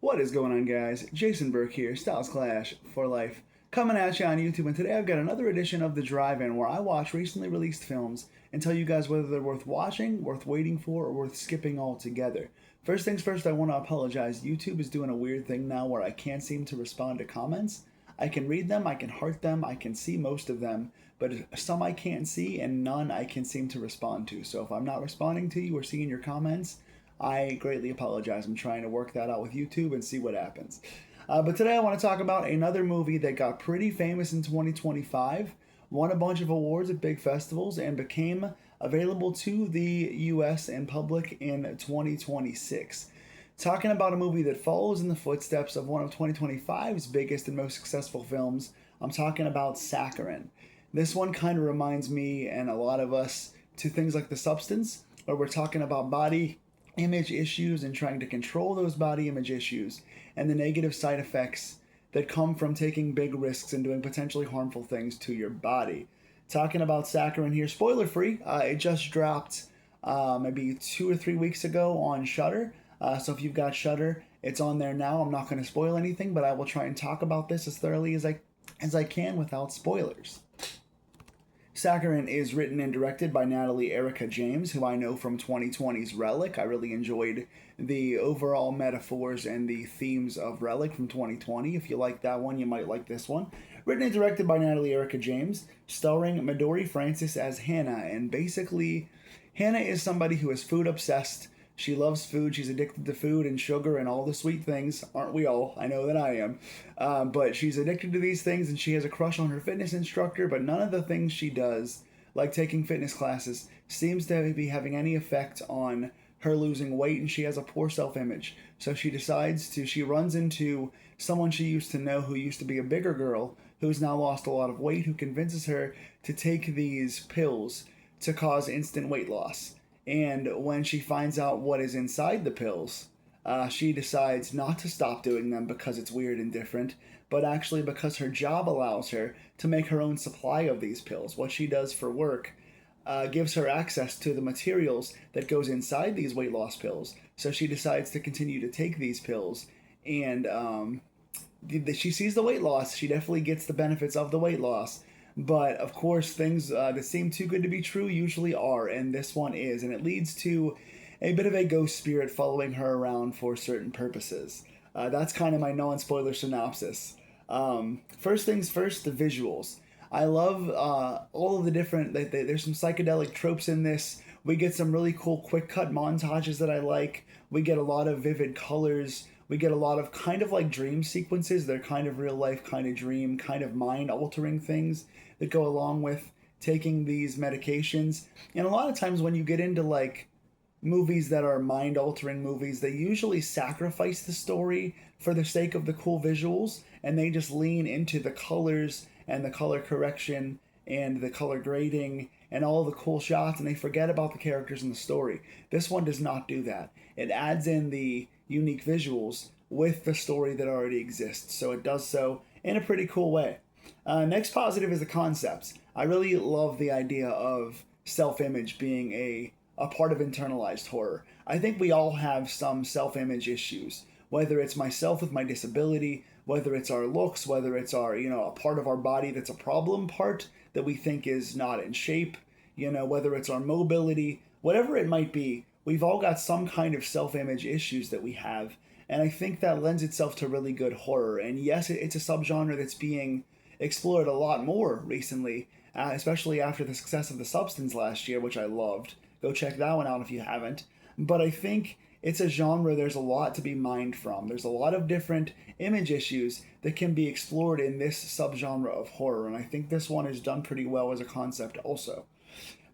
What is going on, guys? Jason Burke here, Styles Clash for Life, coming at you on YouTube, and today I've got another edition of The Drive-In where I watch recently released films and tell you guys whether they're worth watching, worth waiting for, or worth skipping altogether. First things first, I want to apologize. YouTube is doing a weird thing now where I can't seem to respond to comments. I can read them, I can heart them, I can see most of them, but some I can't see and none I can seem to respond to. So if I'm not responding to you or seeing your comments, I greatly apologize. I'm trying to work that out with YouTube and see what happens. But today I want to talk about another movie that got pretty famous in 2025, won a bunch of awards at big festivals, and became available to the US and public in 2026. Talking about a movie that follows in the footsteps of one of 2025's biggest and most successful films, I'm talking about Saccharine. This one kind of reminds me and a lot of us to things like The Substance, where we're talking about body image issues and trying to control those body image issues and the negative side effects that come from taking big risks and doing potentially harmful things to your body. Talking about Saccharine here, spoiler free. It just dropped maybe 2 or 3 weeks ago on Shudder. So if you've got Shudder, it's on there now. I'm not going to spoil anything, but I will try and talk about this as thoroughly as I can without spoilers. Saccharine is written and directed by Natalie Erica James, who I know from 2020's Relic. I really enjoyed the overall metaphors and the themes of Relic from 2020. If you like that one, you might like this one. Written and directed by Natalie Erica James, starring Midori Francis as Hannah. And basically, Hannah is somebody who is food obsessed. She loves food. She's addicted to food and sugar and all the sweet things. Aren't we all? I know that I am. But she's addicted to these things and she has a crush on her fitness instructor, but none of the things she does, like taking fitness classes, seems to be having any effect on her losing weight, and she has a poor self-image. So she runs into someone she used to know who used to be a bigger girl who's now lost a lot of weight, who convinces her to take these pills to cause instant weight loss. And when she finds out what is inside the pills, she decides not to stop doing them because it's weird and different, but actually because her job allows her to make her own supply of these pills. What she does for work gives her access to the materials that goes inside these weight loss pills. So she decides to continue to take these pills, and she sees the weight loss. She definitely gets the benefits of the weight loss. But of course, things that seem too good to be true usually are, and this one is, and it leads to a bit of a ghost spirit following her around for certain purposes. That's kind of my non-spoiler synopsis. First things first, the visuals. I love all of the different. There's some psychedelic tropes in this. We get some really cool quick cut montages that I like. We get a lot of vivid colors. We get a lot of kind of like dream sequences. They're kind of real life, kind of dream, kind of mind altering things that go along with taking these medications. And a lot of times when you get into like movies that are mind altering movies, they usually sacrifice the story for the sake of the cool visuals, and they just lean into the colors and the color correction and the color grading and all the cool shots, and they forget about the characters and the story. This one does not do that. It adds in the unique visuals with the story that already exists, so it does so in a pretty cool way. Next positive is the concepts. I really love the idea of self-image being a part of internalized horror. I think we all have some self-image issues, whether it's myself with my disability, whether it's our looks, whether it's our, a part of our body that's a problem part that we think is not in shape, whether it's our mobility, whatever it might be, we've all got some kind of self-image issues that we have, and I think that lends itself to really good horror. And yes, it's a subgenre that's being explored a lot more recently, especially after the success of The Substance last year, which I loved. Go check that one out if you haven't. But I think it's a genre there's a lot to be mined from. There's a lot of different image issues that can be explored in this subgenre of horror, and I think this one is done pretty well as a concept also.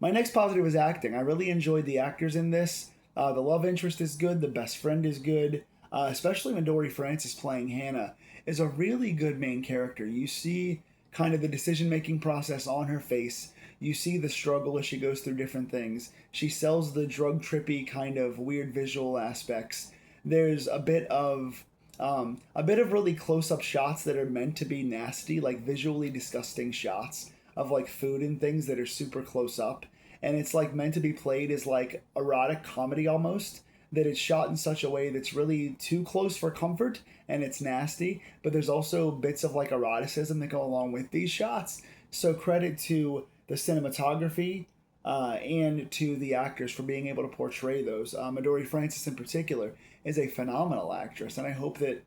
My next positive is acting. I really enjoyed the actors in this. The love interest is good, the best friend is good, especially Midori Francis playing Hannah is a really good main character. You see kind of the decision-making process on her face. You see the struggle as she goes through different things. She sells the drug trippy kind of weird visual aspects. There's a bit of really close-up shots that are meant to be nasty, like visually disgusting shots of like food and things that are super close up, and it's like meant to be played as like erotic comedy almost. that it's shot in such a way that's really too close for comfort and it's nasty, but there's also bits of like eroticism that go along with these shots. So credit to the cinematography and to the actors for being able to portray those. Midori Francis in particular is a phenomenal actress, and I hope that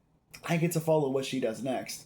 I get to follow what she does next.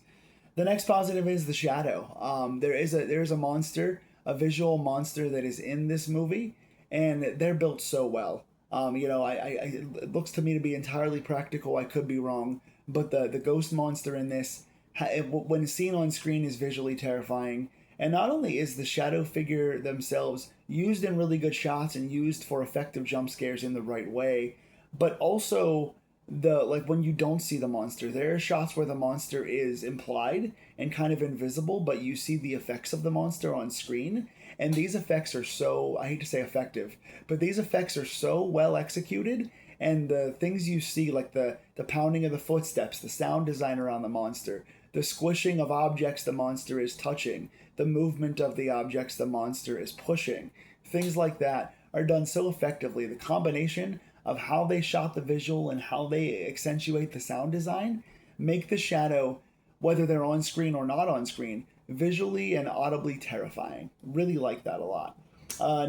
The next positive is the shadow. There is a monster, a visual monster that is in this movie, and they're built so well. It looks to me to be entirely practical. I could be wrong, but the ghost monster in this, when seen on screen, is visually terrifying. And not only is the shadow figure themselves used in really good shots and used for effective jump scares in the right way, but also the like when you don't see the monster, there are shots where the monster is implied and kind of invisible, but you see the effects of the monster on screen. And these effects are so, I hate to say effective, but these effects are so well executed. And the things you see, like the pounding of the footsteps, the sound design around the monster, the squishing of objects the monster is touching, the movement of the objects the monster is pushing, things like that are done so effectively. The combination of how they shot the visual and how they accentuate the sound design make the shadow, whether they're on screen or not on screen, visually and audibly terrifying. Really like that a lot.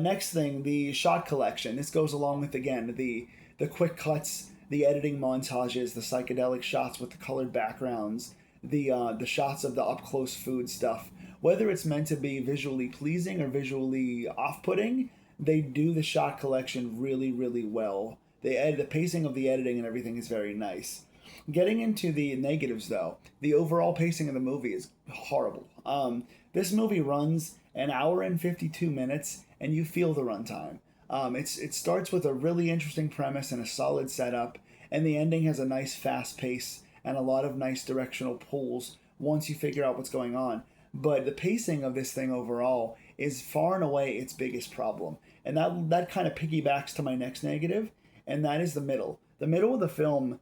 Next thing, the shot collection. This goes along with, again, the quick cuts, the editing montages, the psychedelic shots with the colored backgrounds, the shots of the up close food stuff. Whether it's meant to be visually pleasing or visually off putting, they do the shot collection really, really well. The pacing of the editing and everything is very nice. Getting into the negatives, though, the overall pacing of the movie is horrible. This movie runs an hour and 52 minutes, and you feel the runtime. It starts with a really interesting premise and a solid setup, and the ending has a nice fast pace and a lot of nice directional pulls once you figure out what's going on. But the pacing of this thing overall is far and away its biggest problem. And that kind of piggybacks to my next negative, and that is the middle. The middle of the film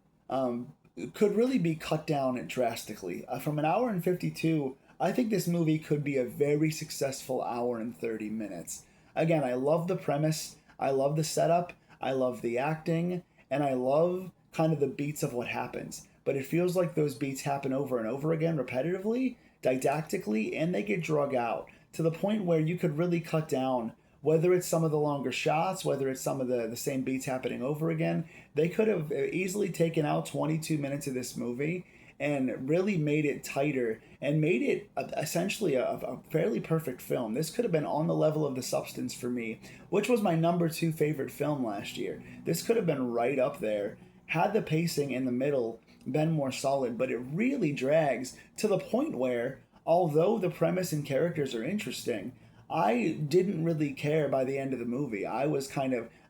could really be cut down drastically. From an hour and 52, I think this movie could be a very successful hour and 30 minutes. Again, I love the premise, I love the setup, I love the acting, and I love kind of the beats of what happens. But it feels like those beats happen over and over again repetitively, didactically, and they get drug out to the point where you could really cut down, whether it's some of the longer shots, whether it's some of the same beats happening over again. They could have easily taken out 22 minutes of this movie and really made it tighter and made it essentially a fairly perfect film. This could have been on the level of The Substance for me, which was my number 2 favorite film last year. This could have been right up there had the pacing in the middle been more solid, but it really drags to the point where, although the premise and characters are interesting, I didn't really care by the end of the movie. I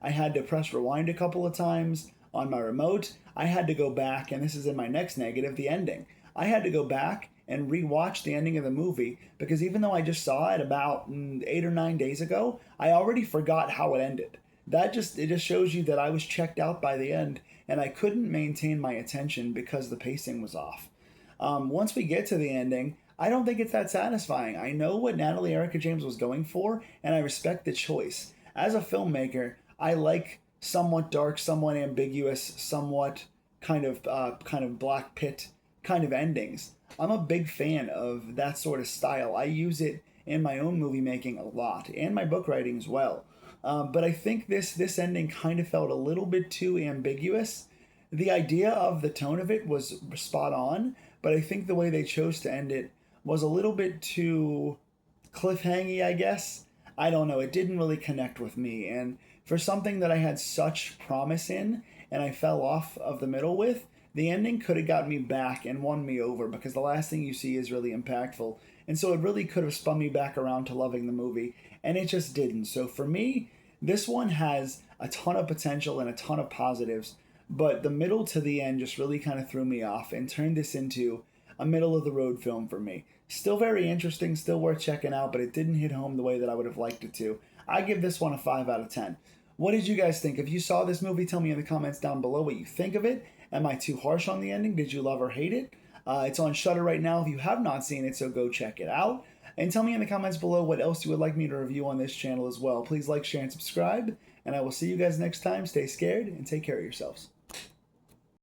had to press rewind a couple of times on my remote. I had to go back, and this is in my next negative, the ending. I had to go back and rewatch the ending of the movie because even though I just saw it about 8 or 9 days ago, I already forgot how it ended. It just shows you that I was checked out by the end, and I couldn't maintain my attention because the pacing was off. Once we get to the ending, I don't think it's that satisfying. I know what Natalie Erica James was going for, and I respect the choice. As a filmmaker, I like somewhat dark, somewhat ambiguous, somewhat kind of black pit kind of endings. I'm a big fan of that sort of style. I use it in my own movie making a lot, and my book writing as well. But I think this ending kind of felt a little bit too ambiguous. The idea of the tone of it was spot on, but I think the way they chose to end it was a little bit too cliffhangy, I guess. I don't know, it didn't really connect with me, and for something that I had such promise in, and I fell off of the middle with, the ending could have got me back and won me over, because the last thing you see is really impactful, and so it really could have spun me back around to loving the movie, and it just didn't. So for me, this one has a ton of potential and a ton of positives, but the middle to the end just really kind of threw me off and turned this into a middle of the road film for me. Still very interesting, still worth checking out, but it didn't hit home the way that I would have liked it to. I give this one a 5 out of 10. What did you guys think? If you saw this movie, tell me in the comments down below what you think of it. Am I too harsh on the ending? Did you love or hate it? It's on Shudder right now if you have not seen it, so go check it out. And tell me in the comments below what else you would like me to review on this channel as well. Please like, share, and subscribe. And I will see you guys next time. Stay scared and take care of yourselves.